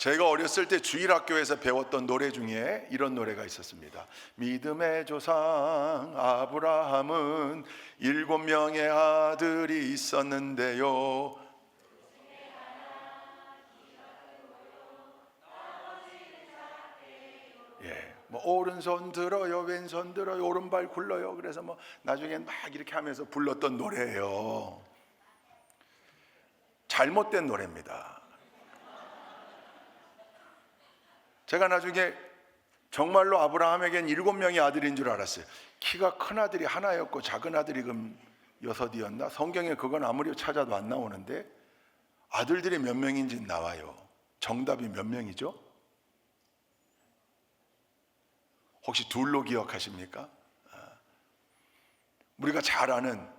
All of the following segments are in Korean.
제가 어렸을 때 주일학교에서 배웠던 노래 중에 이런 노래가 있었습니다. 믿음의 조상 아브라함은 7명의 아들이 있었는데요. 예, 뭐 오른손 들어요, 왼손 들어요, 오른발 굴러요. 그래서 뭐 나중엔 막 이렇게 하면서 불렀던 노래예요. 잘못된 노래입니다. 제가 나중에 정말로 아브라함에겐 7명의 아들인 줄 알았어요. 키가 큰 아들이 하나였고 작은 아들이 그럼 6이었나? 성경에 그건 아무리 찾아도 안 나오는데 아들들이 몇 명인지 나와요. 정답이 몇 명이죠? 혹시 둘로 기억하십니까? 우리가 잘 아는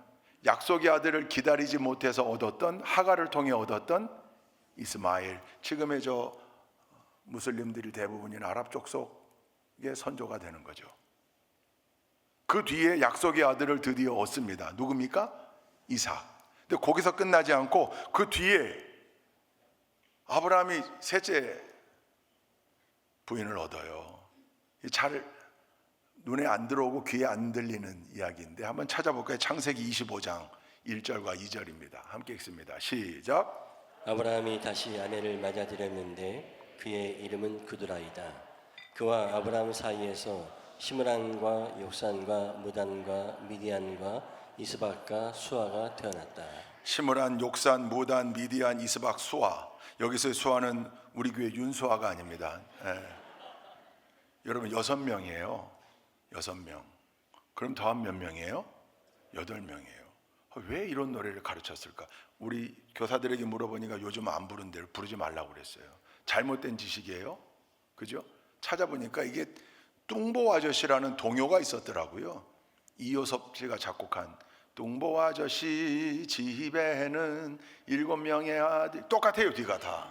약속의 아들을 기다리지 못해서 얻었던, 하가를 통해 얻었던 이스마엘. 지금의 저 무슬림들이 대부분인 아랍 족속의 선조가 되는 거죠. 그 뒤에 약속의 아들을 드디어 얻습니다. 누굽니까? 이삭. 근데 거기서 끝나지 않고 그 뒤에 아브라함이 셋째 부인을 얻어요. 잘 눈에 안 들어오고 귀에 안 들리는 이야기인데 한번 찾아볼까요? 창세기 25장 1절과 2절입니다. 함께 읽습니다. 시작. 아브라함이 다시 아내를 맞아들였는데 그의 이름은 그두라이다. 그와 아브라함 사이에서 시므란과 욕산과 무단과 미디안과 이스박과 수아가 태어났다. 시므란, 욕산, 무단, 미디안, 이스박, 수아. 여기서의 수아는 우리 교회 윤수아가 아닙니다. 여러분 6명이에요. 6명. 그럼 더하면 몇 명이에요? 8명이에요. 왜 이런 노래를 가르쳤을까? 우리 교사들에게 물어보니까 요즘 안 부른 데를 부르지 말라고 그랬어요. 잘못된 지식이에요. 그죠? 찾아보니까 이게 뚱보 아저씨라는 동요가 있었더라고요. 이효섭 씨가 작곡한 뚱보 아저씨 집에는 7명의 아들. 똑같아요, 뒤가 다.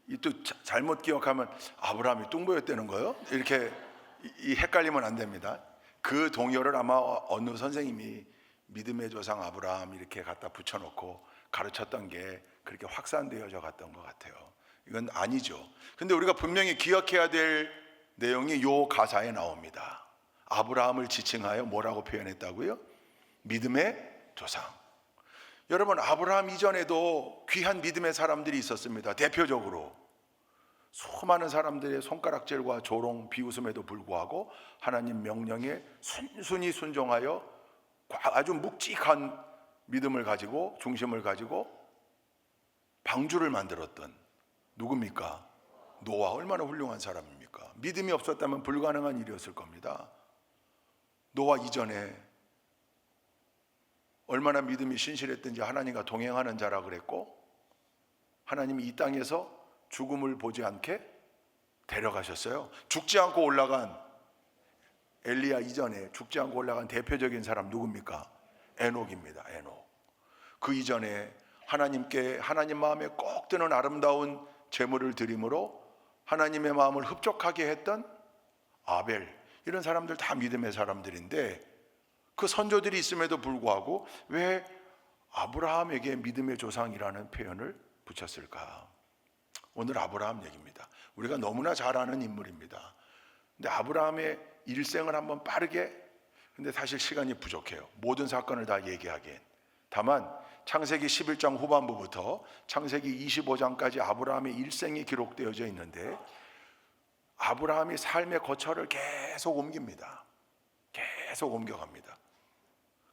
이 또 잘못 기억하면 아브라함이 뚱보였다는 거예요? 이렇게 헷갈리면 안 됩니다. 그 동요를 아마 어느 선생님이 믿음의 조상 아브라함 이렇게 갖다 붙여놓고 가르쳤던 게 그렇게 확산되어져 갔던 것 같아요. 이건 아니죠. 근데 우리가 분명히 기억해야 될 내용이 요 가사에 나옵니다. 아브라함을 지칭하여 뭐라고 표현했다고요? 믿음의 조상. 여러분, 아브라함 이전에도 귀한 믿음의 사람들이 있었습니다. 대표적으로 수많은 사람들의 손가락질과 조롱, 비웃음에도 불구하고 하나님 명령에 순순히 순종하여 아주 묵직한 믿음을 가지고, 중심을 가지고 방주를 만들었던 누굽니까? 노아. 얼마나 훌륭한 사람입니까? 믿음이 없었다면 불가능한 일이었을 겁니다. 노아 이전에 얼마나 믿음이 신실했든지 하나님과 동행하는 자라 그랬고, 하나님이 이 땅에서 죽음을 보지 않게 데려가셨어요. 죽지 않고 올라간, 엘리야 이전에 죽지 않고 올라간 대표적인 사람 누굽니까? 에녹입니다. 에녹. 그 이전에 하나님께, 하나님 마음에 꼭 드는 아름다운 제물을 드림으로 하나님의 마음을 흡족하게 했던 아벨. 이런 사람들 다 믿음의 사람들인데 그 선조들이 있음에도 불구하고 왜 아브라함에게 믿음의 조상이라는 표현을 붙였을까? 오늘 아브라함 얘기입니다. 우리가 너무나 잘 아는 인물입니다. 근데 아브라함의 일생을 한번 빠르게, 근데 사실 시간이 부족해요. 모든 사건을 다 얘기하기엔. 다만 창세기 11장 후반부부터 창세기 25장까지 아브라함의 일생이 기록되어져 있는데 아브라함이 삶의 거처를 계속 옮깁니다. 계속 옮겨갑니다.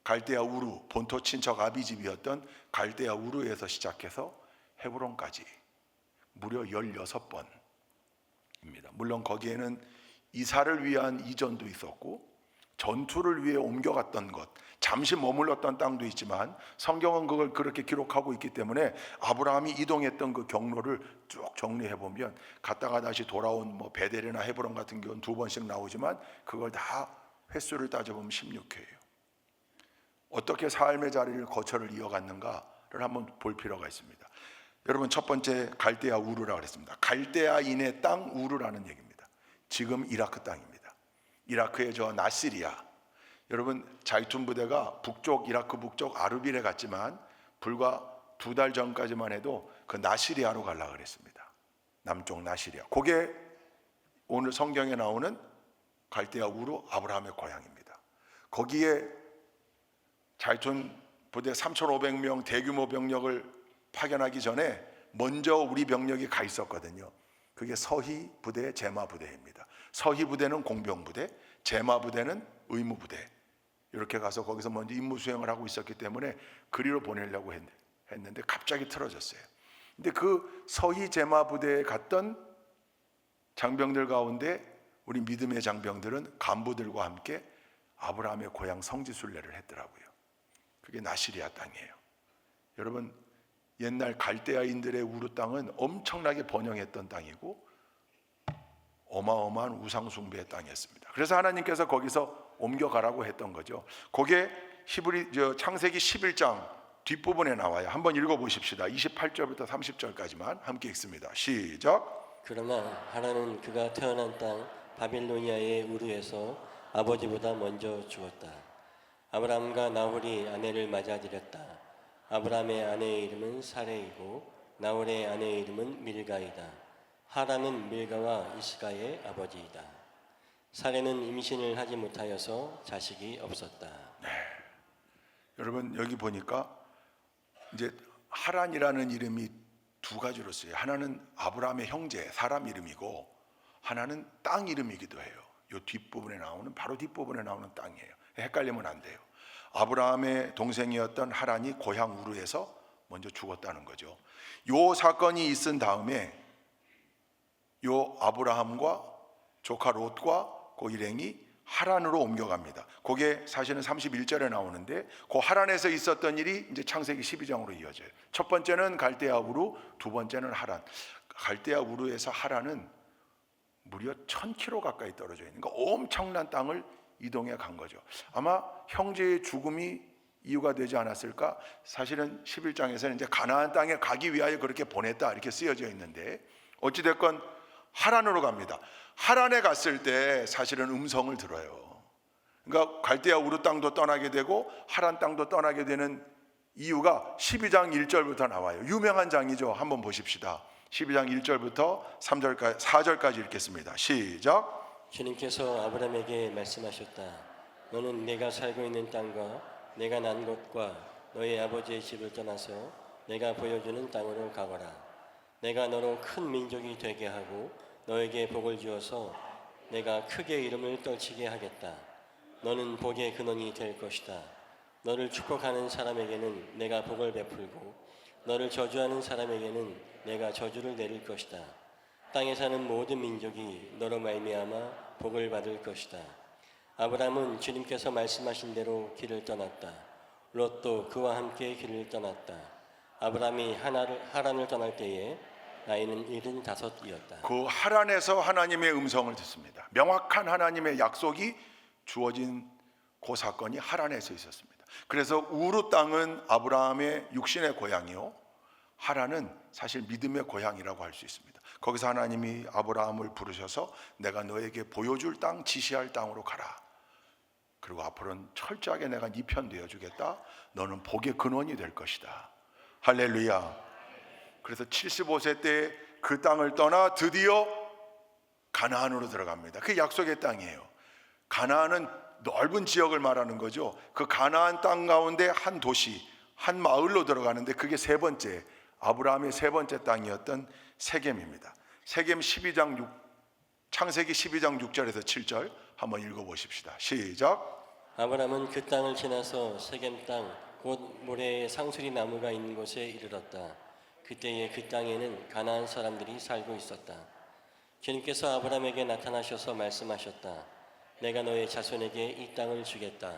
갈대아 우루, 본토 친척 아비집이었던 갈대아 우루에서 시작해서 헤브론까지 무려 16번입니다. 물론 거기에는 이사를 위한 이전도 있었고 전투를 위해 옮겨갔던 것, 잠시 머물렀던 땅도 있지만 성경은 그걸 그렇게 기록하고 있기 때문에 아브라함이 이동했던 그 경로를 쭉 정리해 보면 갔다가 다시 돌아온 뭐 베델이나 헤브론 같은 경우는 2번씩 나오지만 그걸 다 횟수를 따져보면 16회예요. 어떻게 삶의 자리를 거처를 이어갔는가를 한번 볼 필요가 있습니다. 여러분, 첫 번째 갈대아 우르라고 그랬습니다. 갈대아인의 땅 우르라는 얘기입니다. 지금 이라크 땅입니다. 이라크의 저 나시리아. 여러분, 자이툰 부대가 북쪽, 이라크 북쪽 아르빌에 갔지만 불과 2달 전까지만 해도 그 나시리아로 가려고 그랬습니다. 남쪽 나시리아. 그게 오늘 성경에 나오는 갈대아 우르 아브라함의 고향입니다. 거기에 잘촌 부대 3,500명 대규모 병력을 파견하기 전에 먼저 우리 병력이 가 있었거든요. 그게 서희 부대, 제마 부대입니다. 서희 부대는 공병 부대, 제마 부대는 의무 부대. 이렇게 가서 거기서 먼저 임무 수행을 하고 있었기 때문에 그리로 보내려고 했는데 갑자기 틀어졌어요. 근데 그 서희 제마 부대에 갔던 장병들 가운데 우리 믿음의 장병들은 간부들과 함께 아브라함의 고향 성지순례를 했더라고요. 그게 나시리아 땅이에요. 여러분, 옛날 갈대아인들의 우르 땅은 엄청나게 번영했던 땅이고 어마어마한 우상 숭배의 땅이었습니다. 그래서 하나님께서 거기서 옮겨가라고 했던 거죠. 그게 창세기 11장 뒷부분에 나와요. 한번 읽어보십시다. 28절부터 30절까지만 함께 읽습니다. 시작. 그러나 하나는 그가 태어난 땅 바빌로니아의 우르에서 아버지보다 먼저 죽었다. 아브라함과 나홀이 아내를 맞아들였다. 아브라함의 아내의 이름은 사레이고 나홀의 아내의 이름은 밀가이다. 하란은 밀가와 이스가의 아버지이다. 사레는 임신을 하지 못하여서 자식이 없었다. 여러분, 여기 보니까 이제 하란이라는 이름이 두 가지로 쓰여요. 하나는 아브라함의 형제, 사람 이름이고 하나는 땅 이름이기도 해요. 이 뒷부분에 나오는, 바로 뒷부분에 나오는 땅이에요. 헷갈리면 안 돼요. 아브라함의 동생이었던 하란이 고향 우르에서 먼저 죽었다는 거죠. 이 사건이 있은 다음에 이 아브라함과 조카 롯과 그 일행이 하란으로 옮겨갑니다. 그게 사실은 31절에 나오는데 그 하란에서 있었던 일이 이제 창세기 12장으로 이어져요. 첫 번째는 갈대아 우르, 두 번째는 하란. 갈대아 우르에서 하란은 무려 1000km 가까이 떨어져 있는, 그러니까 엄청난 땅을 이동해 간 거죠. 아마 형제의 죽음이 이유가 되지 않았을까? 사실은 11장에서는 이제 가나안 땅에 가기 위하여 그렇게 보냈다 이렇게 쓰여져 있는데 어찌 됐건 하란으로 갑니다. 하란에 갔을 때 사실은 음성을 들어요. 그러니까 갈대아 우르 땅도 떠나게 되고 하란 땅도 떠나게 되는 이유가 12장 1절부터 나와요. 유명한 장이죠. 한번 보십시다. 12장 1절부터 3절까지 4절까지 읽겠습니다. 시작. 주님께서 아브라함에게 말씀하셨다. 너는 내가 살고 있는 땅과 내가 난 곳과 너의 아버지의 집을 떠나서 내가 보여주는 땅으로 가거라. 내가 너로 큰 민족이 되게 하고 너에게 복을 주어서 내가 크게 이름을 떨치게 하겠다. 너는 복의 근원이 될 것이다. 너를 축복하는 사람에게는 내가 복을 베풀고 너를 저주하는 사람에게는 내가 저주를 내릴 것이다. 땅에 사는 모든 민족이 너로 말미암아 복을 받을 것이다. 아브라함은 주님께서 말씀하신 대로 길을 떠났다. 롯도 그와 함께 길을 떠났다. 아브라함이 하란을 떠날 때에 나이는 75이었다. 그 하란에서 하나님의 음성을 듣습니다. 명확한 하나님의 약속이 주어진 그 사건이 하란에서 있었습니다. 그래서 우르 땅은 아브라함의 육신의 고향이요, 하란은 사실 믿음의 고향이라고 할 수 있습니다. 거기서 하나님이 아브라함을 부르셔서 내가 너에게 보여줄 땅, 지시할 땅으로 가라. 그리고 앞으로는 철저하게 내가 네 편 되어주겠다. 너는 복의 근원이 될 것이다. 할렐루야. 그래서 75세 때 그 땅을 떠나 드디어 가나안으로 들어갑니다. 그게 약속의 땅이에요. 가나안은 넓은 지역을 말하는 거죠. 그 가나안 땅 가운데 한 도시, 한 마을로 들어가는데 그게 세 번째, 아브라함의 세 번째 땅이었던 세겜입니다. 세겜 12장 창세기 12장 6절에서 7절 한번 읽어보십시다. 시작. 아브라함은 그 땅을 지나서 세겜 땅 곧 모래에 상수리 나무가 있는 곳에 이르렀다. 그때에 그 땅에는 가나안 사람들이 살고 있었다. 주님께서 아브라함에게 나타나셔서 말씀하셨다. 내가 너의 자손에게 이 땅을 주겠다.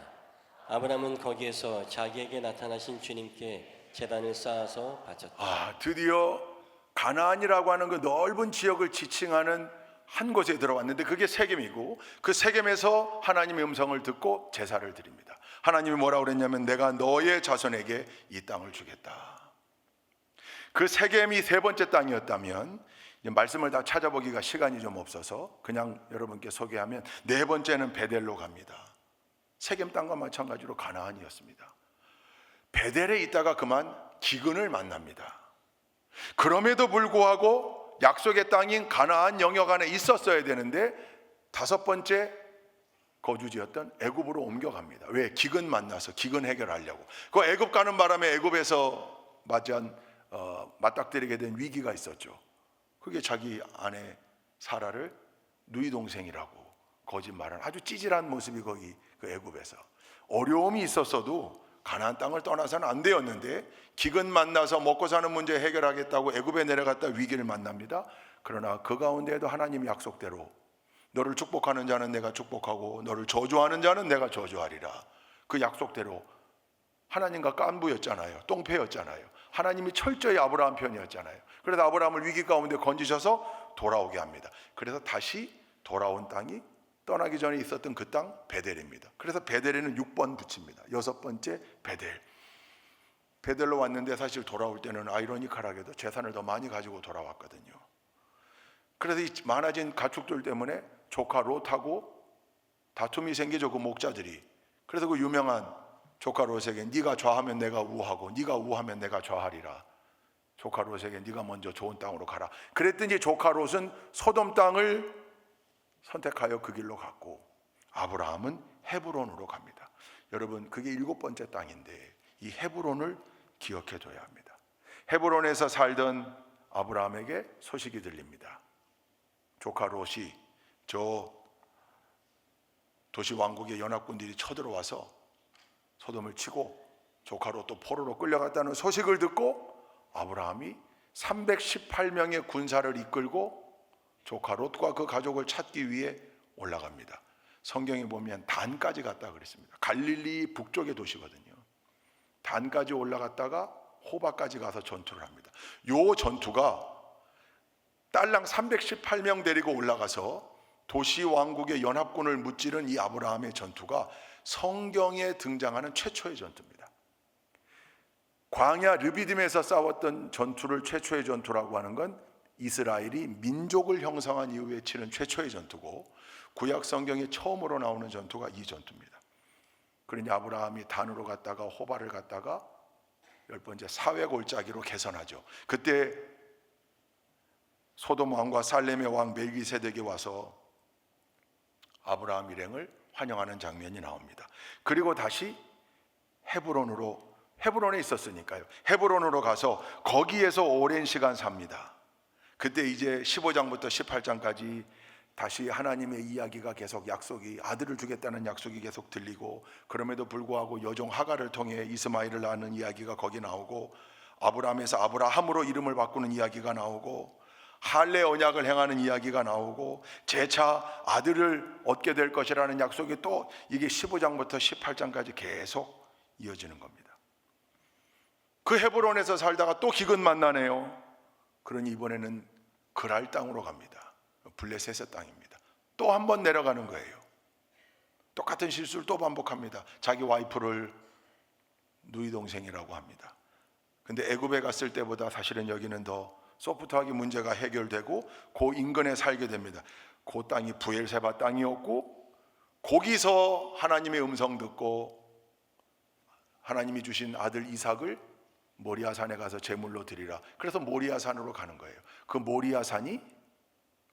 아브라함은 거기에서 자기에게 나타나신 주님께 제단을 쌓아서 바쳤다. 드디어 가나안이라고 하는 그 넓은 지역을 지칭하는 한 곳에 들어왔는데 그게 세겜이고, 그 세겜에서 하나님의 음성을 듣고 제사를 드립니다. 하나님이 뭐라고 그랬냐면 내가 너의 자손에게 이 땅을 주겠다. 그 세겜이 세 번째 땅이었다면 말씀을 다 찾아보기가 시간이 좀 없어서 그냥 여러분께 소개하면 네 번째는 베델로 갑니다. 세겜 땅과 마찬가지로 가나안이었습니다. 베델에 있다가 그만 기근을 만납니다. 그럼에도 불구하고 약속의 땅인 가나안 영역 안에 있었어야 되는데 5번째 거주지였던 애굽으로 옮겨갑니다. 왜? 기근 만나서 기근 해결하려고. 그 애굽 가는 바람에 애굽에서 맞닥뜨리게 된 위기가 있었죠. 그게 자기 아내 사라를 누이 동생이라고 거짓말한 아주 찌질한 모습이 거기 그 애굽에서. 어려움이 있었어도 가나안 땅을 떠나서는 안 되었는데 기근 만나서 먹고 사는 문제 해결하겠다고 애굽에 내려갔다 위기를 만납니다. 그러나 그 가운데에도 하나님의 약속대로 너를 축복하는 자는 내가 축복하고 너를 저주하는 자는 내가 저주하리라. 그 약속대로 하나님과 깐부였잖아요. 똥패였잖아요. 하나님이 철저히 아브라함 편이었잖아요. 그래서 아브라함을 위기 가운데 건지셔서 돌아오게 합니다. 그래서 다시 돌아온 땅이 떠나기 전에 있었던 그 땅 베델입니다. 그래서 베델에는 6번 붙입니다. 6번째 베델. 베델로 왔는데 사실 돌아올 때는 아이러니컬하게도 재산을 더 많이 가지고 돌아왔거든요. 그래서 이 많아진 가축들 때문에 조카 롯하고 다툼이 생기죠. 그 목자들이. 그래서 그 유명한 조카 롯에게 네가 좌하면 내가 우하고 네가 우하면 내가 좌하리라. 조카 롯에게 네가 먼저 좋은 땅으로 가라. 그랬더니 조카 롯은 소돔 땅을 선택하여 그 길로 갔고 아브라함은 헤브론으로 갑니다. 여러분, 그게 7번째 땅인데 이 헤브론을 기억해 둬야 합니다. 헤브론에서 살던 아브라함에게 소식이 들립니다. 조카 롯이 저 도시 왕국의 연합군들이 쳐들어와서 소돔을 치고 조카 롯도 포로로 끌려갔다는 소식을 듣고 아브라함이 318명의 군사를 이끌고 조카 롯과 그 가족을 찾기 위해 올라갑니다. 성경에 보면 단까지 갔다 그랬습니다. 갈릴리 북쪽의 도시거든요. 단까지 올라갔다가 호바까지 가서 전투를 합니다. 요 전투가 딸랑 318명 데리고 올라가서 도시 왕국의 연합군을 무찌른 이 아브라함의 전투가 성경에 등장하는 최초의 전투입니다. 광야 르비딤에서 싸웠던 전투를 최초의 전투라고 하는 건 이스라엘이 민족을 형성한 이후에 치른 최초의 전투고 구약 성경에 처음으로 나오는 전투가 이 전투입니다. 그러니 아브라함이 단으로 갔다가 호바를 갔다가 10번째 사회 골짜기로 개선하죠. 그때 소돔 왕과 살렘의 왕 멜기세덱이 와서 아브라함 일행을 환영하는 장면이 나옵니다. 그리고 다시 헤브론에 있었으니까요. 헤브론으로 가서 거기에서 오랜 시간 삽니다. 그때 이제 15장부터 18장까지 다시 하나님의 이야기가 계속 약속이 아들을 주겠다는 약속이 계속 들리고 그럼에도 불구하고 여종 하갈을 통해 이스마엘을 낳는 이야기가 거기 나오고 아브라함에서 아브라함으로 이름을 바꾸는 이야기가 나오고 할례 언약을 행하는 이야기가 나오고 재차 아들을 얻게 될 것이라는 약속이 또 이게 15장부터 18장까지 계속 이어지는 겁니다. 그 헤브론에서 살다가 또 기근 만나네요. 그러니 이번에는 그랄 땅으로 갑니다. 블레셋의 땅입니다. 또 한 번 내려가는 거예요. 똑같은 실수를 또 반복합니다. 자기 와이프를 누이 동생이라고 합니다. 근데 애굽에 갔을 때보다 사실은 여기는 더 소프트하게 문제가 해결되고 그 인근에 살게 됩니다. 그 땅이 부엘세바 땅이었고 거기서 하나님의 음성 듣고 하나님이 주신 아들 이삭을 모리아산에 가서 제물로 드리라. 그래서 모리아산으로 가는 거예요. 그 모리아산이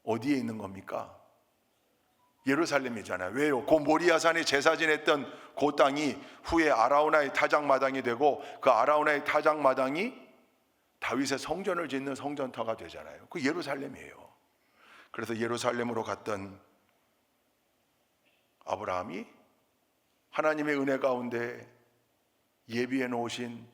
어디에 있는 겁니까? 예루살렘이잖아요. 왜요? 그 모리아산에 제사 지냈던 그 땅이 후에 아라우나의 타작마당이 되고 그 아라우나의 타작마당이 다윗의 성전을 짓는 성전터가 되잖아요. 그 예루살렘이에요. 그래서 예루살렘으로 갔던 아브라함이 하나님의 은혜 가운데 예비해 놓으신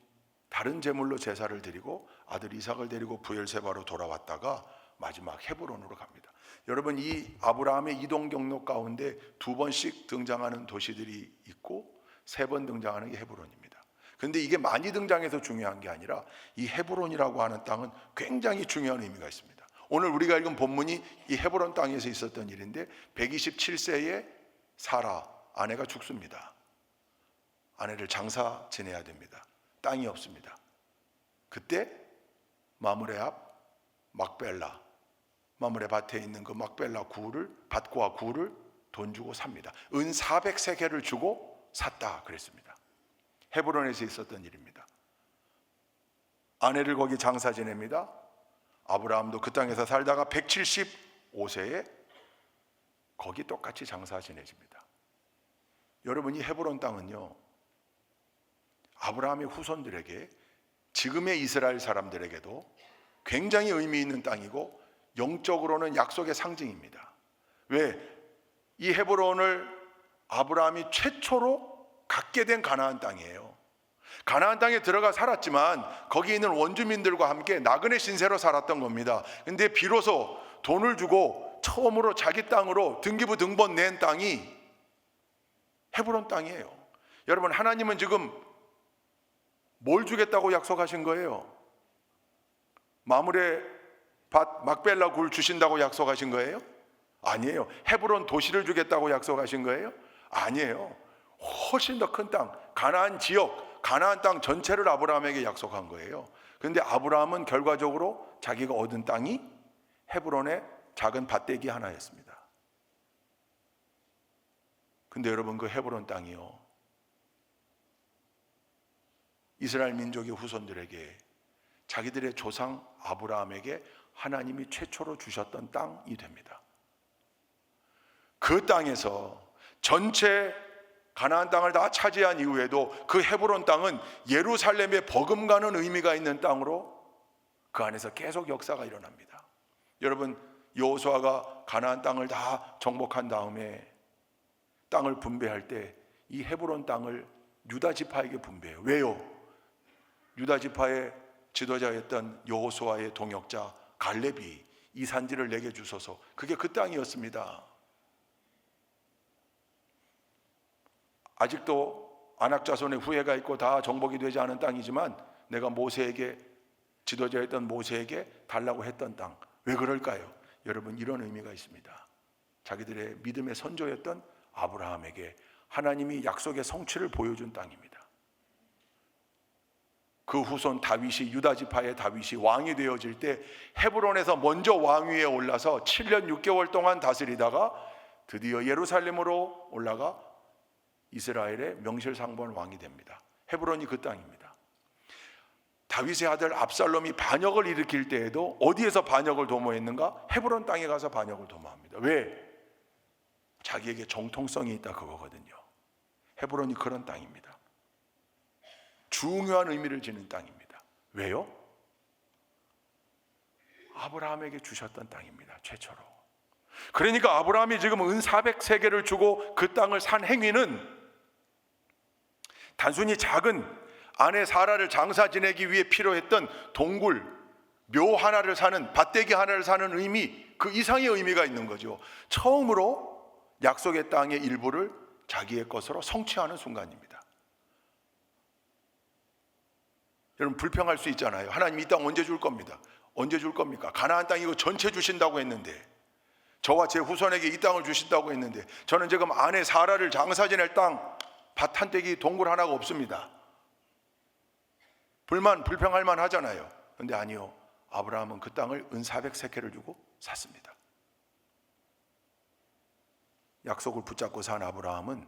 다른 제물로 제사를 드리고 아들 이삭을 데리고 부엘세바로 돌아왔다가 마지막 헤브론으로 갑니다. 여러분, 이 아브라함의 이동 경로 가운데 2번씩 등장하는 도시들이 있고 3번 등장하는 게 헤브론입니다. 그런데 이게 많이 등장해서 중요한 게 아니라 이 헤브론이라고 하는 땅은 굉장히 중요한 의미가 있습니다. 오늘 우리가 읽은 본문이 이 헤브론 땅에서 있었던 일인데 127세에 사라 아내가 죽습니다. 아내를 장사 지내야 됩니다. 땅이 없습니다. 그때 마므레 앞 마므레 밭에 있는 그 막벨라 구를 밭과 구를 돈 주고 삽니다. 은 400세겔을 주고 샀다 그랬습니다. 헤브론에서 있었던 일입니다. 아내를 거기 장사 지냅니다. 아브라함도 그 땅에서 살다가 175세에 거기 똑같이 장사 지내집니다. 여러분, 이 헤브론 땅은요, 아브라함의 후손들에게, 지금의 이스라엘 사람들에게도 굉장히 의미 있는 땅이고 영적으로는 약속의 상징입니다. 왜? 이 헤브론을 아브라함이 최초로 갖게 된 가나안 땅이에요. 가나안 땅에 들어가 살았지만 거기 있는 원주민들과 함께 나그네 신세로 살았던 겁니다. 근데 비로소 돈을 주고 처음으로 자기 땅으로 등기부 등본 낸 땅이 헤브론 땅이에요. 여러분, 하나님은 지금 뭘 주겠다고 약속하신 거예요? 마므레 밭 막벨라 굴 주신다고 약속하신 거예요? 아니에요. 헤브론 도시를 주겠다고 약속하신 거예요? 아니에요. 훨씬 더 큰 땅, 가나안 지역, 가나안 땅 전체를 아브라함에게 약속한 거예요. 그런데 아브라함은 결과적으로 자기가 얻은 땅이 헤브론의 작은 밭대기 하나였습니다. 근데 여러분, 그 헤브론 땅이요, 이스라엘 민족의 후손들에게, 자기들의 조상 아브라함에게 하나님이 최초로 주셨던 땅이 됩니다. 그 땅에서 전체 가나안 땅을 다 차지한 이후에도 그 헤브론 땅은 예루살렘에 버금가는 의미가 있는 땅으로 그 안에서 계속 역사가 일어납니다. 여러분, 여호수아가 가나안 땅을 다 정복한 다음에 땅을 분배할 때 이 헤브론 땅을 유다 지파에게 분배해요. 왜요? 유다 지파의 지도자였던 여호수아의 동역자 갈렙이 이 산지를 내게 주소서, 그게 그 땅이었습니다. 아직도 아낙 자손의 후예가 있고 다 정복이 되지 않은 땅이지만 내가 모세에게, 지도자였던 모세에게 달라고 했던 땅. 왜 그럴까요? 여러분, 이런 의미가 있습니다. 자기들의 믿음의 선조였던 아브라함에게 하나님이 약속의 성취를 보여준 땅입니다. 그 후손 다윗이, 유다 지파의 다윗이 왕이 되어질 때 헤브론에서 먼저 왕위에 올라서 7년 6개월 동안 다스리다가 드디어 예루살렘으로 올라가 이스라엘의 명실상부한 왕이 됩니다. 헤브론이 그 땅입니다. 다윗의 아들 압살롬이 반역을 일으킬 때에도 어디에서 반역을 도모했는가? 헤브론 땅에 가서 반역을 도모합니다. 왜? 자기에게 정통성이 있다, 그거거든요. 헤브론이 그런 땅입니다. 중요한 의미를 지닌 땅입니다. 왜요? 아브라함에게 주셨던 땅입니다, 최초로. 그러니까 아브라함이 지금 은 400세겔을 주고 그 땅을 산 행위는 단순히 작은 아내 사라를 장사 지내기 위해 필요했던 동굴, 묘 하나를 사는, 밭대기 하나를 사는 의미, 그 이상의 의미가 있는 거죠. 처음으로 약속의 땅의 일부를 자기의 것으로 성취하는 순간입니다. 여러분, 불평할 수 있잖아요. 하나님 이 땅 언제 줄 겁니다. 언제 줄 겁니까? 가나안 땅 이거 전체 주신다고 했는데, 저와 제 후손에게 이 땅을 주신다고 했는데, 저는 지금 아내 사라를 장사 지낼 땅, 밭 한 떼기, 동굴 하나가 없습니다. 불평할 만 하잖아요. 그런데 아니요, 아브라함은 그 땅을 은 400세켈을 주고 샀습니다. 약속을 붙잡고 산 아브라함은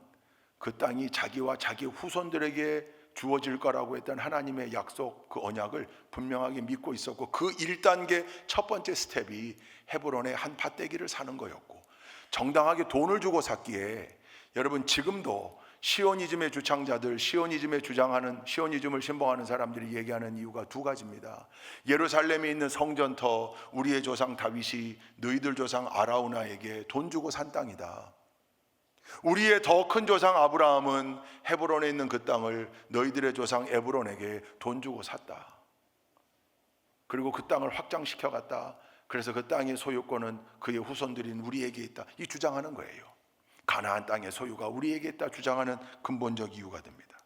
그 땅이 자기와 자기 후손들에게 주어질 거라고 했던 하나님의 약속, 그 언약을 분명하게 믿고 있었고, 그 1단계 첫 번째 스텝이 헤브론의 한 밭대기를 사는 거였고, 정당하게 돈을 주고 샀기에 여러분, 지금도 시오니즘의 주창자들, 시오니즘을 신봉하는 사람들이 얘기하는 이유가 두 가지입니다. 예루살렘에 있는 성전터, 우리의 조상 다윗이 너희들 조상 아라우나에게 돈 주고 산 땅이다. 우리의 더 큰 조상 아브라함은 헤브론에 있는 그 땅을 너희들의 조상 에브론에게 돈 주고 샀다. 그리고 그 땅을 확장시켜 갔다. 그래서 그 땅의 소유권은 그의 후손들인 우리에게 있다, 이 주장하는 거예요. 가나안 땅의 소유가 우리에게 있다 주장하는 근본적 이유가 됩니다.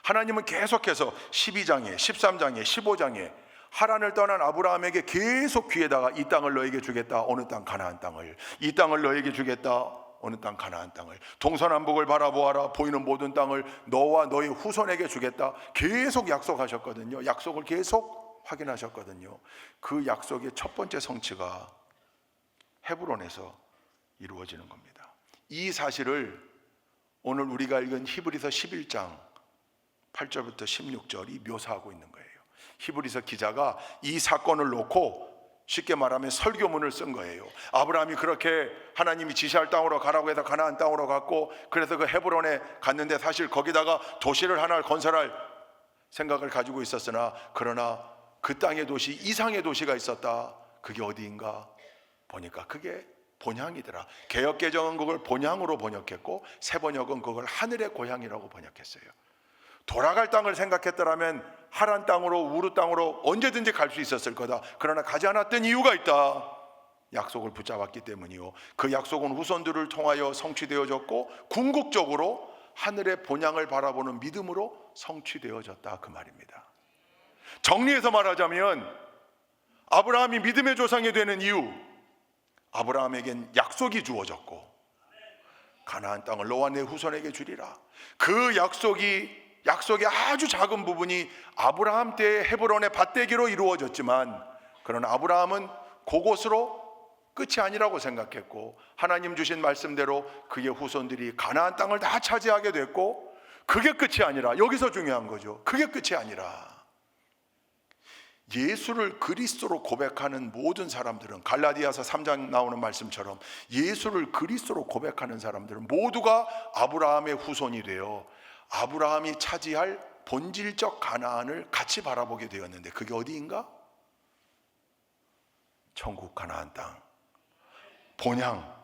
하나님은 계속해서 12장에, 13장에, 15장에 하란을 떠난 아브라함에게 계속 귀에다가 이 땅을 너에게 주겠다, 어느 땅? 가나안 땅을. 이 땅을 너에게 주겠다, 어느 땅? 가나안 땅을. 동서남북을 바라보아라, 보이는 모든 땅을 너와 너의 후손에게 주겠다, 계속 약속하셨거든요. 약속을 계속 확인하셨거든요. 그 약속의 첫 번째 성취가 헤브론에서 이루어지는 겁니다. 이 사실을 오늘 우리가 읽은 히브리서 11장 8절부터 16절이 묘사하고 있는 거예요. 히브리서 기자가 이 사건을 놓고 쉽게 말하면 설교문을 쓴 거예요. 아브라함이 그렇게 하나님이 지시할 땅으로 가라고 해서 가나안 땅으로 갔고, 그래서 그 헤브론에 갔는데 사실 거기다가 도시를 하나 건설할 생각을 가지고 있었으나, 그러나 그 땅의 도시 이상의 도시가 있었다. 그게 어디인가 보니까 그게 본향이더라. 개역개정은 그걸 본향으로 번역했고, 새번역은 그걸 하늘의 고향이라고 번역했어요. 돌아갈 땅을 생각했더라면 하란 땅으로, 우르 땅으로 언제든지 갈 수 있었을 거다. 그러나 가지 않았던 이유가 있다. 약속을 붙잡았기 때문이요, 그 약속은 후손들을 통하여 성취되어졌고 궁극적으로 하늘의 본향을 바라보는 믿음으로 성취되어졌다, 그 말입니다. 정리해서 말하자면 아브라함이 믿음의 조상이 되는 이유, 아브라함에겐 약속이 주어졌고, 가나안 땅을 너와 내 후손에게 주리라. 그 약속의 아주 작은 부분이 아브라함 때의 헤브론의 밭대기로 이루어졌지만, 그러나 아브라함은 그곳으로 끝이 아니라고 생각했고, 하나님 주신 말씀대로 그의 후손들이 가나안 땅을 다 차지하게 됐고, 그게 끝이 아니라, 여기서 중요한 거죠, 그게 끝이 아니라 예수를 그리스도로 고백하는 모든 사람들은, 갈라디아서 3장 나오는 말씀처럼 예수를 그리스도로 고백하는 사람들은 모두가 아브라함의 후손이 되어 아브라함이 차지할 본질적 가나안을 같이 바라보게 되었는데, 그게 어디인가? 천국 가나안 땅, 본향,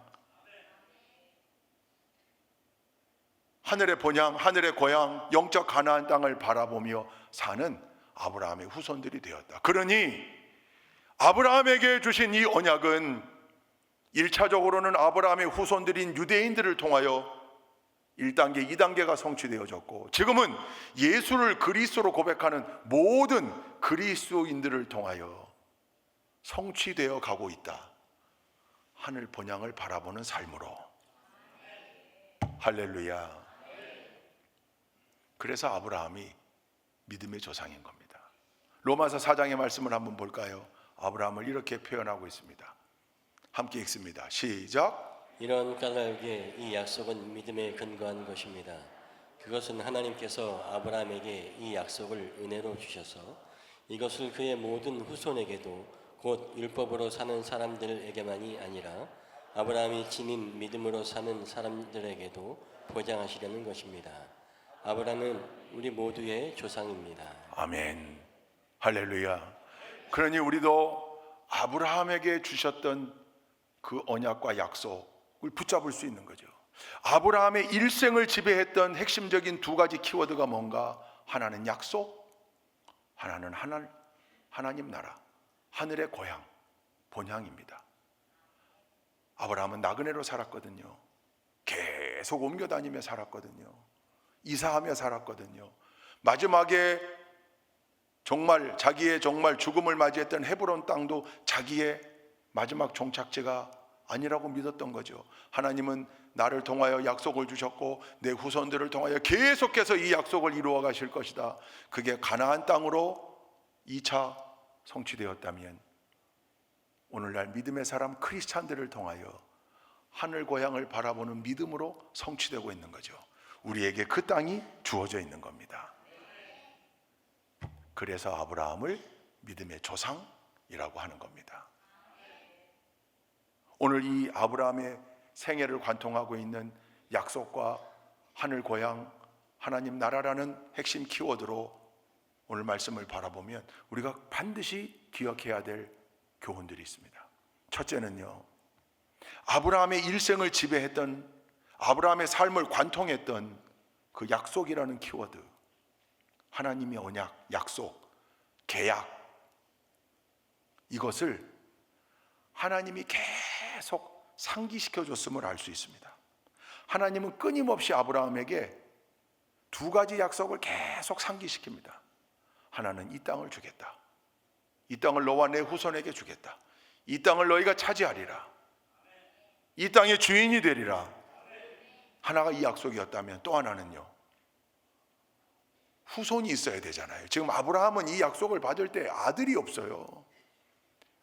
하늘의 본향, 하늘의 고향, 영적 가나안 땅을 바라보며 사는 아브라함의 후손들이 되었다. 그러니 아브라함에게 주신 이 언약은 1차적으로는 아브라함의 후손들인 유대인들을 통하여 1단계, 2단계가 성취되어졌고, 지금은 예수를 그리스도로 고백하는 모든 그리스도인들을 통하여 성취되어 가고 있다. 하늘 본향을 바라보는 삶으로. 할렐루야. 그래서 아브라함이 믿음의 조상인 겁니다. 로마서 4장의 말씀을 한번 볼까요? 아브라함을 이렇게 표현하고 있습니다. 함께 읽습니다. 시작. 이런 까닭에 이 약속은 믿음에 근거한 것입니다. 그것은 하나님께서 아브라함에게 이 약속을 은혜로 주셔서 이것을 그의 모든 후손에게도, 곧 율법으로 사는 사람들에게만이 아니라 아브라함이 지닌 믿음으로 사는 사람들에게도 보장하시려는 것입니다. 아브라함은 우리 모두의 조상입니다. 아멘. 할렐루야. 그러니 우리도 아브라함에게 주셨던 그 언약과 약속을 붙잡을 수 있는 거죠. 아브라함의 일생을 지배했던 핵심적인 두 가지 키워드가 뭔가? 하나는 약속, 하나는 하나님 나라, 하늘의 고향, 본향입니다. 아브라함은 나그네로 살았거든요. 계속 옮겨 다니며 살았거든요. 이사하며 살았거든요. 마지막에 정말 자기의 정말 죽음을 맞이했던 헤브론 땅도 자기의 마지막 종착지가 아니라고 믿었던 거죠. 하나님은 나를 통하여 약속을 주셨고 내 후손들을 통하여 계속해서 이 약속을 이루어 가실 것이다. 그게 가나안 땅으로 2차 성취되었다면, 오늘날 믿음의 사람 크리스찬들을 통하여 하늘 고향을 바라보는 믿음으로 성취되고 있는 거죠. 우리에게 그 땅이 주어져 있는 겁니다. 그래서 아브라함을 믿음의 조상이라고 하는 겁니다. 오늘 이 아브라함의 생애를 관통하고 있는 약속과 하늘 고향, 하나님 나라라는 핵심 키워드로 오늘 말씀을 바라보면 우리가 반드시 기억해야 될 교훈들이 있습니다. 첫째는요, 아브라함의 일생을 지배했던, 아브라함의 삶을 관통했던 그 약속이라는 키워드, 하나님의 언약, 약속, 계약, 이것을 하나님이 계속 상기시켜 줬음을 알 수 있습니다. 하나님은 끊임없이 아브라함에게 두 가지 약속을 계속 상기시킵니다. 하나는 이 땅을 주겠다. 이 땅을 너와 내 후손에게 주겠다. 이 땅을 너희가 차지하리라. 이 땅의 주인이 되리라. 하나가 이 약속이었다면, 또 하나는요, 후손이 있어야 되잖아요. 지금 아브라함은 이 약속을 받을 때 아들이 없어요.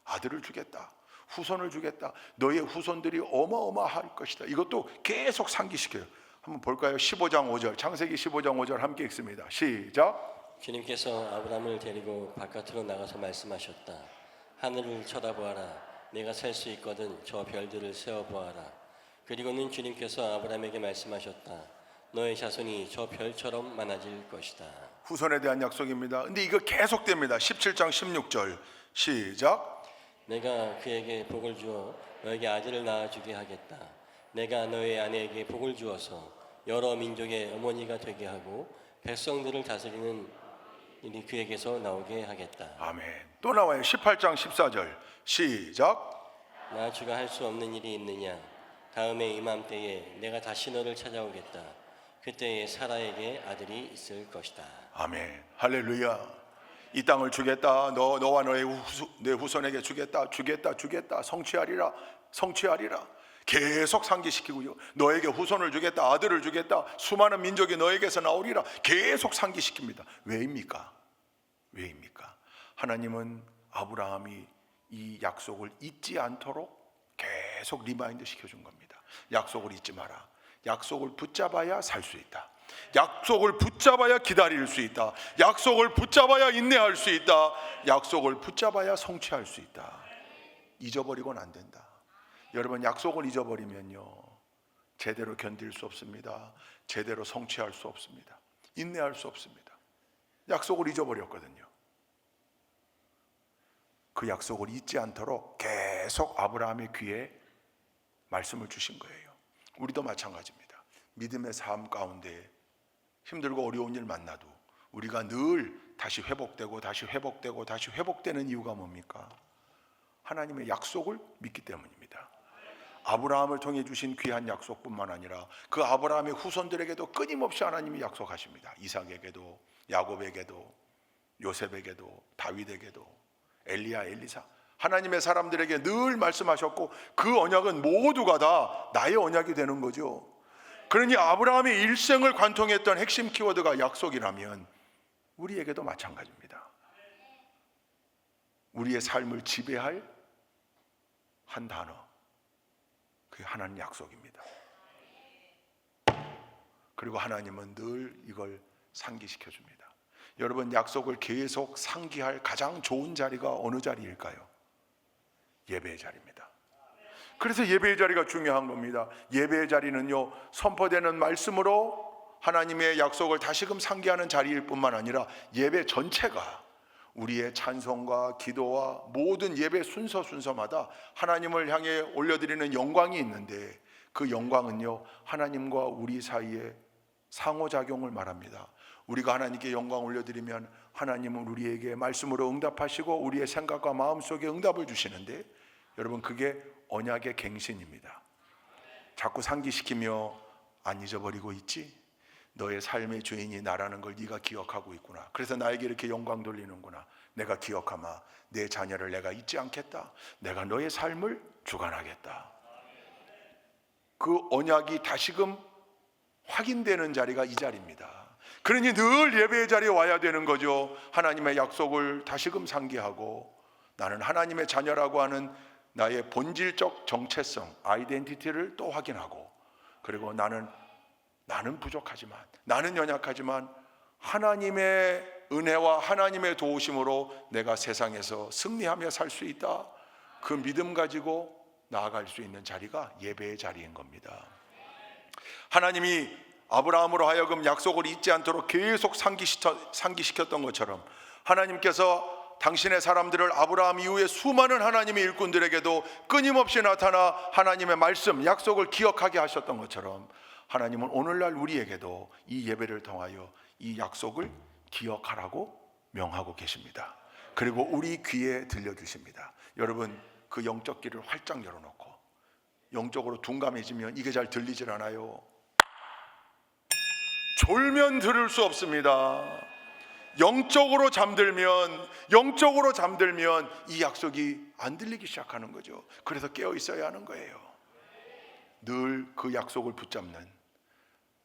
아들을 주겠다, 후손을 주겠다, 너의 후손들이 어마어마할 것이다. 이것도 계속 상기시켜요. 한번 볼까요? 15장 5절, 창세기 15장 5절 함께 읽습니다. 시작. 주님께서 아브라함을 데리고 바깥으로 나가서 말씀하셨다. 하늘을 쳐다보아라. 내가 살 수 있거든 저 별들을 세어보아라. 그리고는 주님께서 아브라함에게 말씀하셨다. 너의 자손이 저 별처럼 많아질 것이다. 후손에 대한 약속입니다. 근데 이거 계속됩니다. 17장 16절 시작. 내가 그에게 복을 주어 너에게 아들을 낳아주게 하겠다. 내가 너의 아내에게 복을 주어서 여러 민족의 어머니가 되게 하고 백성들을 다스리는 일이 그에게서 나오게 하겠다. 아멘. 또 나와요. 18장 14절 시작. 나 주가 할 수 없는 일이 있느냐. 다음에 이맘때에 내가 다시 너를 찾아오겠다. 그때에 사라에게 아들이 있을 것이다. 아멘. 할렐루야. 이 땅을 주겠다. 너와 너의 내 후손에게 주겠다. 성취하리라. 계속 상기시키고요. 너에게 후손을 주겠다. 아들을 주겠다. 수많은 민족이 너에게서 나오리라. 계속 상기시킵니다. 왜입니까? 하나님은 아브라함이 이 약속을 잊지 않도록 계속 리마인드 시켜준 겁니다. 약속을 잊지 마라. 약속을 붙잡아야 살 수 있다. 약속을 붙잡아야 기다릴 수 있다. 약속을 붙잡아야 인내할 수 있다. 약속을 붙잡아야 성취할 수 있다. 잊어버리고는 안 된다. 여러분, 약속을 잊어버리면요, 제대로 견딜 수 없습니다. 제대로 성취할 수 없습니다. 인내할 수 없습니다. 약속을 잊어버렸거든요. 그 약속을 잊지 않도록 계속 아브라함의 귀에 말씀을 주신 거예요. 우리도 마찬가지입니다. 믿음의 삶 가운데 힘들고 어려운 일 만나도 우리가 늘 다시 회복되는 이유가 뭡니까? 하나님의 약속을 믿기 때문입니다. 아브라함을 통해 주신 귀한 약속뿐만 아니라 그 아브라함의 후손들에게도 끊임없이 하나님이 약속하십니다. 이삭에게도, 야곱에게도, 요셉에게도, 다윗에게도, 엘리야, 엘리사, 하나님의 사람들에게 늘 말씀하셨고, 그 언약은 모두가 다 나의 언약이 되는 거죠. 그러니 아브라함의 일생을 관통했던 핵심 키워드가 약속이라면 우리에게도 마찬가지입니다. 우리의 삶을 지배할 한 단어, 그게 하나님 약속입니다. 그리고 하나님은 늘 이걸 상기시켜 줍니다. 여러분, 약속을 계속 상기할 가장 좋은 자리가 어느 자리일까요? 예배의 자리입니다. 그래서 예배의 자리가 중요한 겁니다. 예배의 자리는요, 선포되는 말씀으로 하나님의 약속을 다시금 상기하는 자리일 뿐만 아니라 예배 전체가 우리의 찬송과 기도와 모든 예배 순서마다 하나님을 향해 올려드리는 영광이 있는데, 그 영광은요, 하나님과 우리 사이의 상호작용을 말합니다. 우리가 하나님께 영광 올려드리면 하나님은 우리에게 말씀으로 응답하시고 우리의 생각과 마음속에 응답을 주시는데, 여러분, 그게 언약의 갱신입니다. 자꾸 상기시키며 안 잊어버리고 있지? 너의 삶의 주인이 나라는 걸 네가 기억하고 있구나. 그래서 나에게 이렇게 영광 돌리는구나. 내가 기억하마. 내 자녀를 내가 잊지 않겠다. 내가 너의 삶을 주관하겠다. 그 언약이 다시금 확인되는 자리가 이 자리입니다. 그러니 늘 예배의 자리에 와야 되는 거죠. 하나님의 약속을 다시금 상기하고 나는 하나님의 자녀라고 하는 나의 본질적 정체성, 아이덴티티를 또 확인하고, 그리고 나는 부족하지만, 나는 연약하지만 하나님의 은혜와 하나님의 도우심으로 내가 세상에서 승리하며 살 수 있다. 그 믿음 가지고 나아갈 수 있는 자리가 예배의 자리인 겁니다. 하나님이 아브라함으로 하여금 약속을 잊지 않도록 계속 상기시켰던 것처럼, 하나님께서 당신의 사람들을 아브라함 이후에 수많은 하나님의 일꾼들에게도 끊임없이 나타나 하나님의 말씀, 약속을 기억하게 하셨던 것처럼, 하나님은 오늘날 우리에게도 이 예배를 통하여 이 약속을 기억하라고 명하고 계십니다. 그리고 우리 귀에 들려주십니다. 여러분, 그 영적 귀를 활짝 열어놓고 영적으로 둔감해지면 이게 잘 들리질 않아요. 졸면 들을 수 없습니다. 영적으로 잠들면 이 약속이 안 들리기 시작하는 거죠. 그래서 깨어 있어야 하는 거예요. 늘 그 약속을 붙잡는,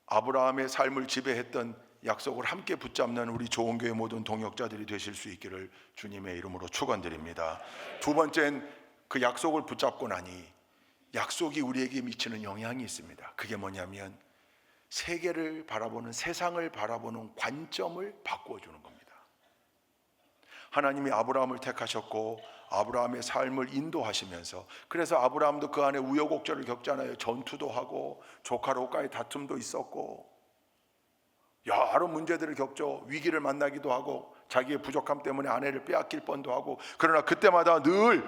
아브라함의 삶을 지배했던 약속을 함께 붙잡는 우리 좋은교회 모든 동역자들이 되실 수 있기를 주님의 이름으로 축원드립니다. 두 번째는 그 약속을 붙잡고 나니 약속이 우리에게 미치는 영향이 있습니다. 그게 뭐냐면 세계를 바라보는, 세상을 바라보는 관점을 바꾸어 주는 겁니다. 하나님이 아브라함을 택하셨고 아브라함의 삶을 인도하시면서, 그래서 아브라함도 그 안에 우여곡절을 겪잖아요. 전투도 하고 조카로까지 다툼도 있었고 여러 문제들을 겪죠. 위기를 만나기도 하고 자기의 부족함 때문에 아내를 빼앗길 뻔도 하고. 그러나 그때마다 늘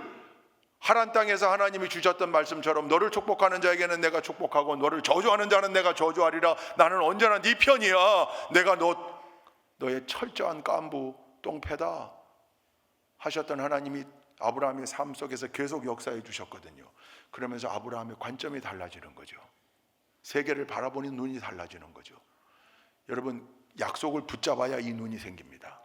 하란 땅에서 하나님이 주셨던 말씀처럼 너를 축복하는 자에게는 내가 축복하고 너를 저주하는 자는 내가 저주하리라. 나는 언제나 네 편이야. 내가 너의 철저한 깐부 똥패다 하셨던 하나님이 아브라함의 삶 속에서 계속 역사해 주셨거든요. 그러면서 아브라함의 관점이 달라지는 거죠. 세계를 바라보는 눈이 달라지는 거죠. 여러분, 약속을 붙잡아야 이 눈이 생깁니다.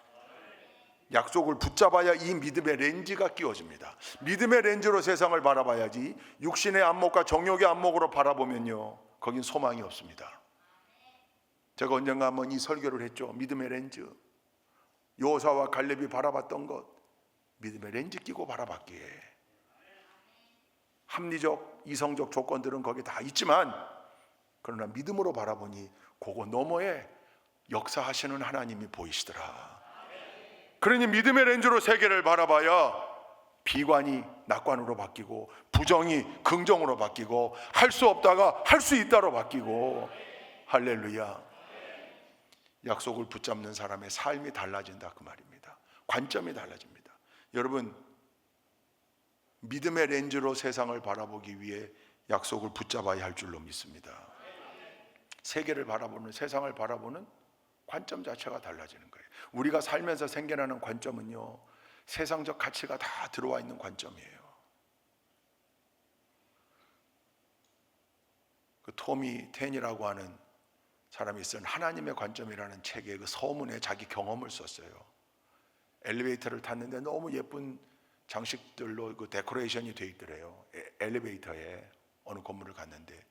약속을 붙잡아야 이 믿음의 렌즈가 끼워집니다. 믿음의 렌즈로 세상을 바라봐야지 육신의 안목과 정욕의 안목으로 바라보면요, 거긴 소망이 없습니다. 제가 언젠가 한번 이 설교를 했죠. 믿음의 렌즈. 여호사와 갈렙이 바라봤던 것, 믿음의 렌즈 끼고 바라봤기에 합리적 이성적 조건들은 거기 다 있지만, 그러나 믿음으로 바라보니 그거 너머에 역사하시는 하나님이 보이시더라. 그러니 믿음의 렌즈로 세계를 바라봐야 비관이 낙관으로 바뀌고 부정이 긍정으로 바뀌고 할 수 없다가 할 수 있다로 바뀌고. 할렐루야. 약속을 붙잡는 사람의 삶이 달라진다 그 말입니다. 관점이 달라집니다. 여러분, 믿음의 렌즈로 세상을 바라보기 위해 약속을 붙잡아야 할 줄로 믿습니다. 세계를 바라보는, 세상을 바라보는 관점 자체가 달라지는 거예요. 우리가 살면서 생겨나는 관점은요, 세상적 가치가 다 들어와 있는 관점이에요. 그 토미 텐이라고 하는 사람이 쓴 하나님의 관점이라는 책에 그 서문에 자기 경험을 썼어요. 엘리베이터를 탔는데 너무 예쁜 장식들로 그 데코레이션이 돼 있더래요. 엘리베이터에 어느 건물을 갔는데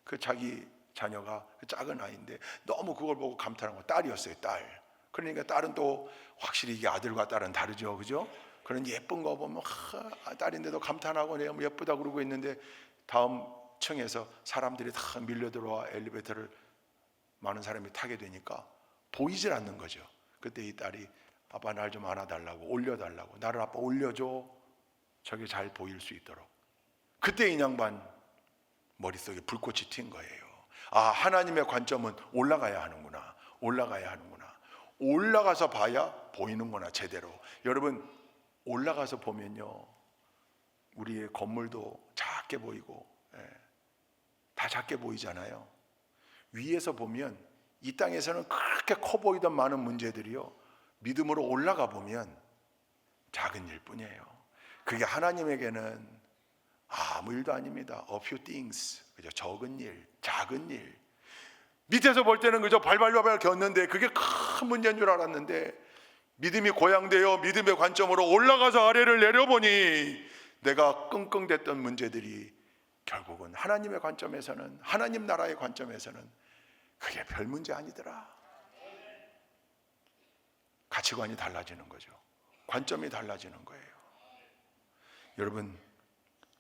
그 자기 자녀가 작은 아이인데 너무 그걸 보고 감탄한 거. 딸이었어요, 딸. 그러니까 딸은 또 확실히 이게 아들과 딸은 다르죠, 그죠? 그런 예쁜 거 보면 딸인데도 감탄하고 내가 뭐 예쁘다 그러고 있는데 다음 층에서 사람들이 다 밀려 들어와 엘리베이터를 많은 사람이 타게 되니까 보이질 않는 거죠. 그때 이 딸이 아빠 날 좀 안아달라고, 올려달라고, 나를 아빠 올려줘, 저게 잘 보일 수 있도록. 그때 이 양반 머릿속에 불꽃이 튄 거예요. 아, 하나님의 관점은 올라가야 하는구나, 올라가야 하는구나. 올라가서 봐야 보이는구나, 제대로. 여러분, 올라가서 보면요, 우리의 건물도 작게 보이고, 다 작게 보이잖아요. 위에서 보면 이 땅에서는 그렇게 커 보이던 많은 문제들이요, 믿음으로 올라가 보면 작은 일 뿐이에요. 그게 하나님에게는 아무 일도 아닙니다. A few things. 그죠? 적은 일, 작은 일. 밑에서 볼 때는 그저 발발발발 겼는데 그게 큰 문제인 줄 알았는데, 믿음이 고양되어 믿음의 관점으로 올라가서 아래를 내려보니 내가 끙끙댔던 문제들이 결국은 하나님의 관점에서는, 하나님 나라의 관점에서는 그게 별 문제 아니더라. 가치관이 달라지는 거죠. 관점이 달라지는 거예요. 여러분,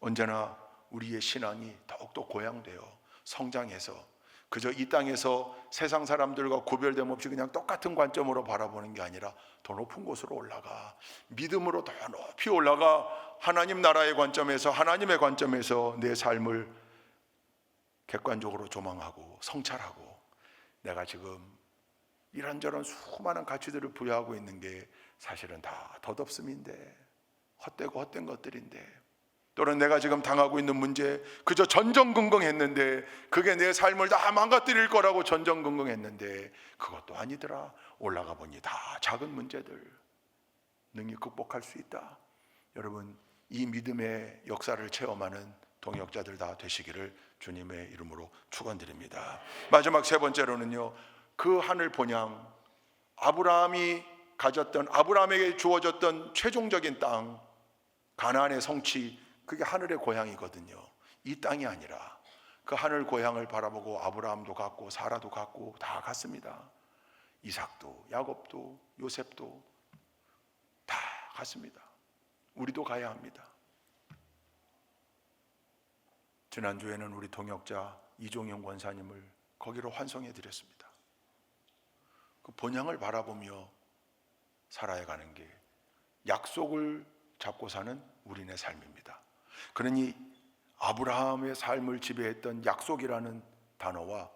언제나 우리의 신앙이 더욱더 고양되어 성장해서 그저 이 땅에서 세상 사람들과 구별됨 없이 그냥 똑같은 관점으로 바라보는 게 아니라 더 높은 곳으로 올라가, 믿음으로 더 높이 올라가 하나님 나라의 관점에서, 하나님의 관점에서 내 삶을 객관적으로 조망하고 성찰하고, 내가 지금 이런저런 수많은 가치들을 부여하고 있는 게 사실은 다 덧없음인데, 헛되고 헛된 것들인데, 또는 내가 지금 당하고 있는 문제 그저 전전긍긍했는데 그게 내 삶을 다 망가뜨릴 거라고 전전긍긍했는데 그것도 아니더라. 올라가 보니 다 작은 문제들, 능히 극복할 수 있다. 여러분, 이 믿음의 역사를 체험하는 동역자들 다 되시기를 주님의 이름으로 축원드립니다. 마지막 세 번째로는요, 그 하늘 본향, 아브라함이 가졌던, 아브라함에게 주어졌던 최종적인 땅, 가나안의 성취, 그게 하늘의 고향이거든요. 이 땅이 아니라 그 하늘 고향을 바라보고 아브라함도 갔고 사라도 갔고 다 갔습니다. 이삭도 야곱도 요셉도 다 갔습니다. 우리도 가야 합니다. 지난주에는 우리 동역자 이종영 권사님을 거기로 환송해 드렸습니다. 그 본향을 바라보며 살아야 가는 게 약속을 잡고 사는 우리네 삶입니다. 그러니 아브라함의 삶을 지배했던 약속이라는 단어와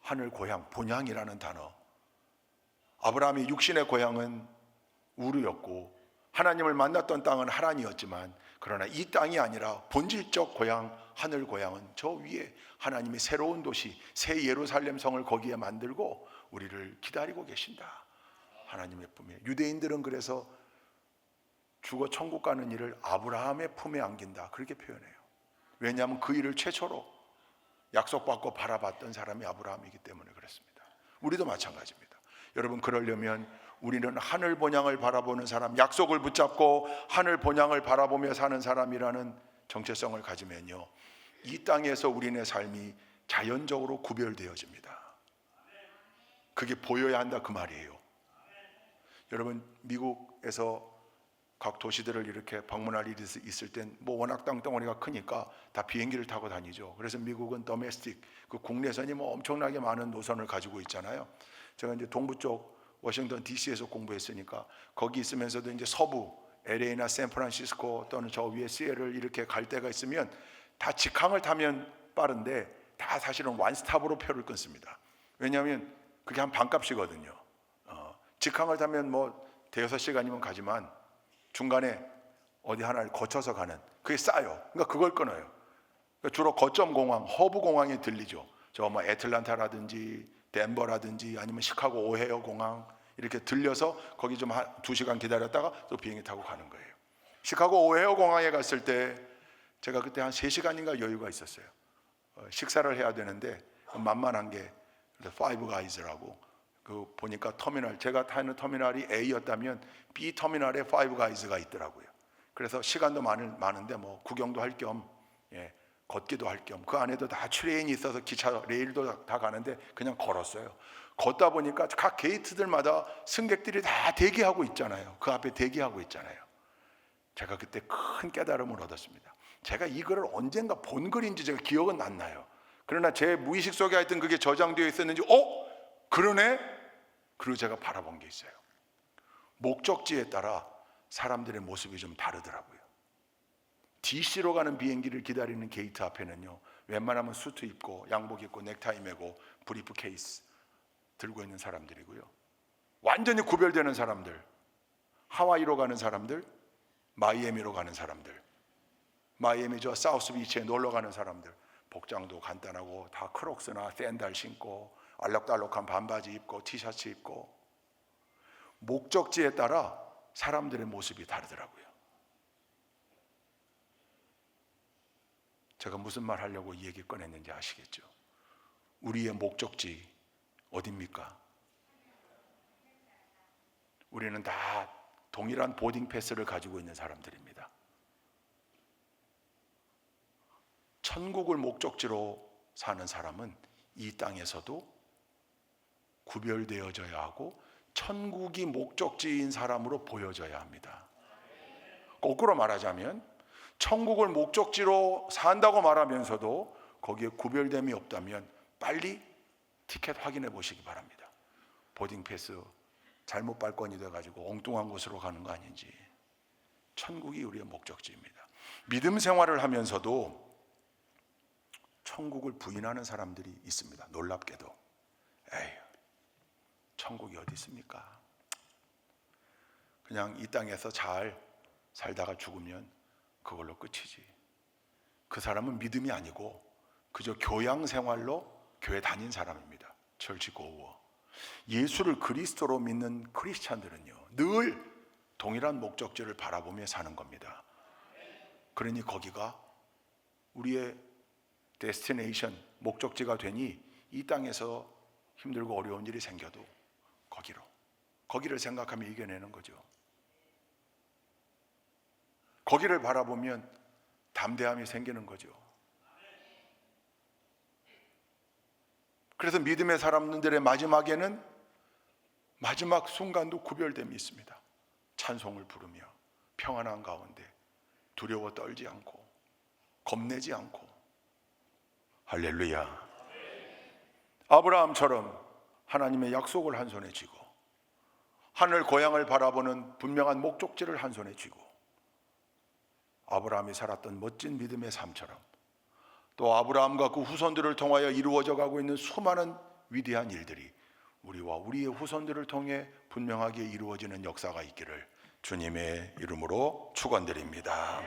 하늘 고향, 본향이라는 단어, 아브라함의 육신의 고향은 우르였고 하나님을 만났던 땅은 하란이었지만, 그러나 이 땅이 아니라 본질적 고향, 하늘 고향은 저 위에 하나님이 새로운 도시, 새 예루살렘 성을 거기에 만들고 우리를 기다리고 계신다. 하나님의 품에. 유대인들은 그래서 죽어 천국 가는 일을 아브라함의 품에 안긴다, 그렇게 표현해요. 왜냐하면 그 일을 최초로 약속받고 바라봤던 사람이 아브라함이기 때문에 그렇습니다. 우리도 마찬가지입니다. 여러분, 그러려면 우리는 하늘 본향을 바라보는 사람, 약속을 붙잡고 하늘 본향을 바라보며 사는 사람이라는 정체성을 가지면요, 이 땅에서 우리네 삶이 자연적으로 구별되어집니다. 그게 보여야 한다, 그 말이에요. 여러분, 미국에서 각 도시들을 이렇게 방문할 일이 있을 땐 뭐 워낙 땅덩어리가 크니까 다 비행기를 타고 다니죠. 그래서 미국은 더메스틱, 그 국내선이 뭐 엄청나게 많은 노선을 가지고 있잖아요. 제가 이제 동부 쪽 워싱턴 DC에서 공부했으니까 거기 있으면서도 이제 서부 LA나 샌프란시스코 또는 저 위에 시애를 이렇게 갈 때가 있으면 다 직항을 타면 빠른데 다 사실은 원스톱으로 표를 끊습니다. 왜냐하면 그게 한 반값이거든요. 직항을 타면 뭐 대여섯 시간이면 가지만 중간에 어디 하나를 거쳐서 가는, 그게 싸요. 그러니까 그걸 끊어요. 그러니까 주로 거점 공항, 허브 공항에 들리죠. 저 뭐 애틀란타라든지 덴버라든지 아니면 시카고 오헤어 공항 이렇게 들려서 거기 좀 한 2시간 기다렸다가 또 비행기 타고 가는 거예요. 시카고 오헤어 공항에 갔을 때 제가 그때 한 3시간인가 여유가 있었어요. 식사를 해야 되는데 만만한 게 파이브 가이즈라고, 그 보니까 터미널, 제가 타는 터미널이 A였다면 B 터미널에 파이브 가이즈가 있더라고요. 그래서 시간도 많은데 뭐 구경도 할 겸, 걷기도 할 겸, 그 안에도 다 트레인이 있어서 기차, 레일도 다 가는데 그냥 걸었어요. 걷다 보니까 각 게이트들마다 승객들이 다 대기하고 있잖아요. 그 앞에 대기하고 있잖아요. 제가 그때 큰 깨달음을 얻었습니다. 제가 이 글을 언젠가 본 글인지 제가 기억은 안 나요. 그러나 제 무의식 속에 하여튼 그게 저장되어 있었는지, 그러네? 그리고 제가 바라본 게 있어요. 목적지에 따라 사람들의 모습이 좀 다르더라고요. DC로 가는 비행기를 기다리는 게이트 앞에는요, 웬만하면 수트 입고 양복 입고 넥타이 매고 브리프 케이스 들고 있는 사람들이고요, 완전히 구별되는 사람들, 하와이로 가는 사람들, 마이애미로 가는 사람들, 마이애미 저 사우스 비치에 놀러 가는 사람들, 복장도 간단하고 다 크록스나 샌들 신고 알록달록한 반바지 입고 티셔츠 입고, 목적지에 따라 사람들의 모습이 다르더라고요. 제가 무슨 말 하려고 이 얘기 꺼냈는지 아시겠죠? 우리의 목적지 어디입니까? 우리는 다 동일한 보딩 패스를 가지고 있는 사람들입니다. 천국을 목적지로 사는 사람은 이 땅에서도 구별되어져야 하고 천국이 목적지인 사람으로 보여져야 합니다. 거꾸로 말하자면 천국을 목적지로 산다고 말하면서도 거기에 구별됨이 없다면 빨리 티켓 확인해 보시기 바랍니다. 보딩 패스 잘못 발권이 돼가지고 엉뚱한 곳으로 가는 거 아닌지. 천국이 우리의 목적지입니다. 믿음 생활을 하면서도 천국을 부인하는 사람들이 있습니다. 놀랍게도. 에휴, 천국이 어디 있습니까? 그냥 이 땅에서 잘 살다가 죽으면 그걸로 끝이지. 그 사람은 믿음이 아니고 그저 교양 생활로 교회 다닌 사람입니다. 철치 고워. 예수를 그리스도로 믿는 크리스찬들은요, 늘 동일한 목적지를 바라보며 사는 겁니다. 그러니 거기가 우리의 데스티네이션, 목적지가 되니 이 땅에서 힘들고 어려운 일이 생겨도 거기를 생각하며 이겨내는 거죠. 거기를 바라보면 담대함이 생기는 거죠. 그래서 믿음의 사람들의 마지막에는 마지막 순간도 구별됨이 있습니다. 찬송을 부르며 평안한 가운데 두려워 떨지 않고 겁내지 않고. 할렐루야. 아브라함처럼 하나님의 약속을 한 손에 쥐고 하늘 고향을 바라보는 분명한 목적지를 한 손에 쥐고 아브라함이 살았던 멋진 믿음의 삶처럼 또 아브라함과 그 후손들을 통하여 이루어져 가고 있는 수많은 위대한 일들이 우리와 우리의 후손들을 통해 분명하게 이루어지는 역사가 있기를 주님의 이름으로 축원드립니다.